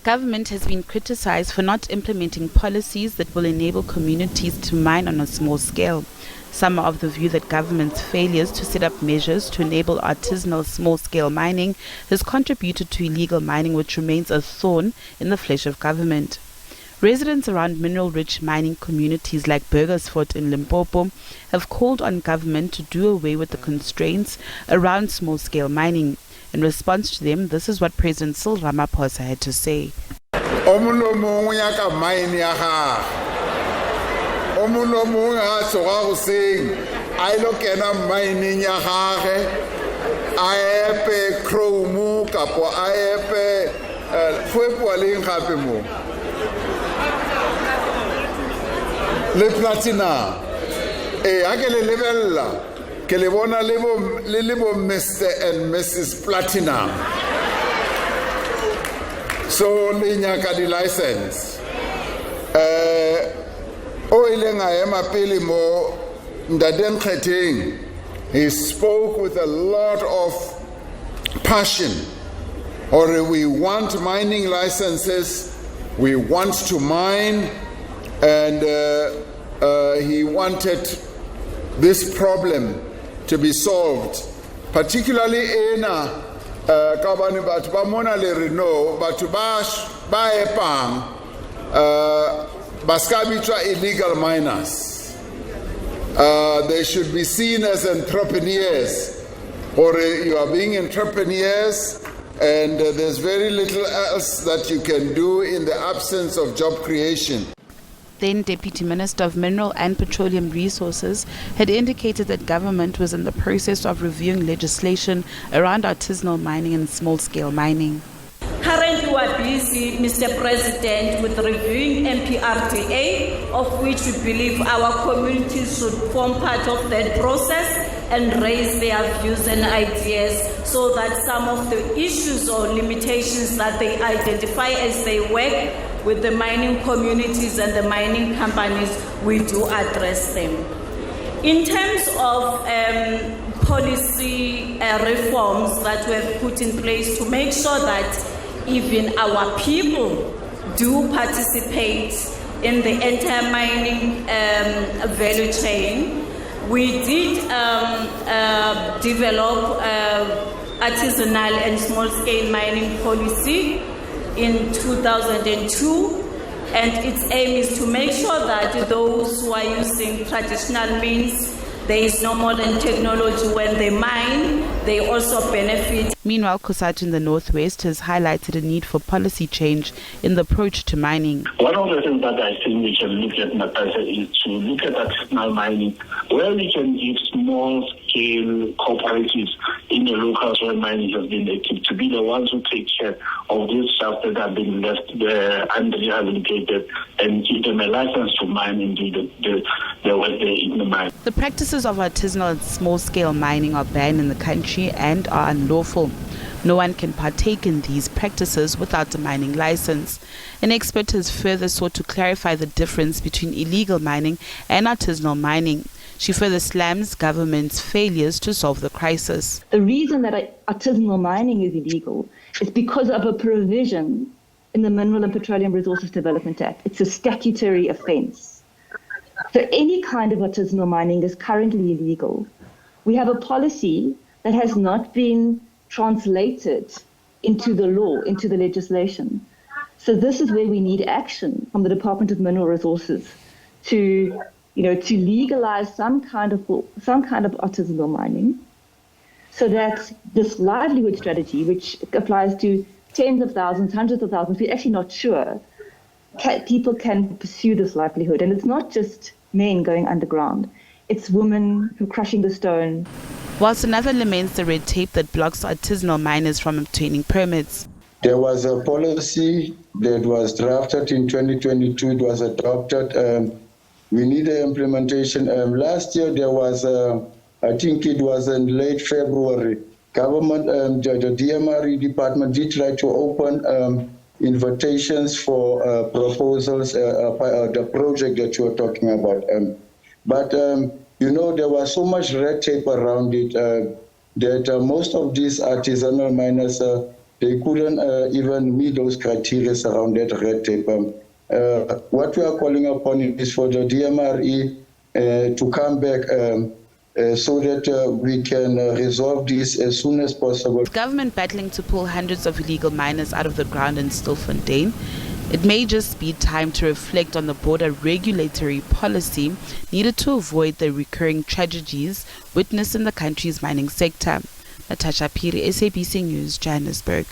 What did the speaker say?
Government has been criticized for not implementing policies that will enable communities to mine on a small scale. Some are of the view that government's failures to set up measures to enable artisanal small-scale mining has contributed to illegal mining, which remains a thorn in the flesh of government. Residents around mineral-rich mining communities like Burgersfort in Limpopo have called on government to do away with the constraints around small-scale mining. In response to them, this is what President Cyril Ramaphosa had to say. Omulo mong ha tsoga go seng a ilo kena mining ya gage a epe chrome kapo a epe fwepo leng gape mo le platinum a ke le lebella ke le bona le bo Mr. and Mrs. Platinum, so le nyaka di license he spoke with a lot of passion. Or we want mining licenses, we want to mine, and he wanted this problem to be solved, particularly in kabani batho ba mona le reno batho ba epang Baskabitra illegal miners. They should be seen as entrepreneurs, or you are being entrepreneurs, and there's very little else that you can do in the absence of job creation. Then Deputy Minister of Mineral and Petroleum Resources had indicated that government was in the process of reviewing legislation around artisanal mining and small-scale mining. Currently, we are busy, Mr. President, with reviewing MPRDA, of which we believe our communities should form part of that process and raise their views and ideas so that some of the issues or limitations that they identify as they work with the mining communities and the mining companies, we do address them. In terms of policy reforms that we have put in place to make sure that even our people do participate in the entire mining value chain, we did develop artisanal and small-scale mining policy in 2002, and its aim is to make sure that those who are using traditional means, there is no modern technology when they mine, they also benefit. Meanwhile, Kusatu in the Northwest has highlighted a need for policy change in the approach to mining. One of the things that I think we can look at, Natasha, is to look at artisanal mining, where we can give small-scale cooperatives in the locales where mining has been active to be the ones who take care of these shafts that have been left unrehabilitated and give them a license to mine and do the work there in the mine. The practices of artisanal and small-scale mining are banned in the country and are unlawful. No one can partake in these practices without a mining license. An expert has further sought to clarify the difference between illegal mining and artisanal mining. She further slams government's failures to solve the crisis. The reason that artisanal mining is illegal is because of a provision in the Mineral and Petroleum Resources Development Act. It's a statutory offence. So any kind of artisanal mining is currently illegal. We have a policy that has not been translated into the law, into the legislation. So this is where we need action from the Department of Mineral Resources to legalize some kind of artisanal mining, so that this livelihood strategy, which applies to tens of thousands, hundreds of thousands, we're actually not sure, people can pursue this livelihood. And it's not just men going underground, it's women who are crushing the stone. Whilst another laments the red tape that blocks artisanal miners from obtaining permits. There was a policy that was drafted in 2022, it was adopted. We need an implementation. Last year there was, I think it was in late February, government, the DMRE department did try to open invitations for proposals, the project that you were talking about. But there was so much red tape around it that most of these artisanal miners they couldn't even meet those criteria around that red tape. What we are calling upon is for the DMRE to come back so that we can resolve this as soon as possible. With government battling to pull hundreds of illegal miners out of the ground in Stilfontein, it may just be time to reflect on the broader regulatory policy needed to avoid the recurring tragedies witnessed in the country's mining sector. Natasha Piri, SABC News, Johannesburg.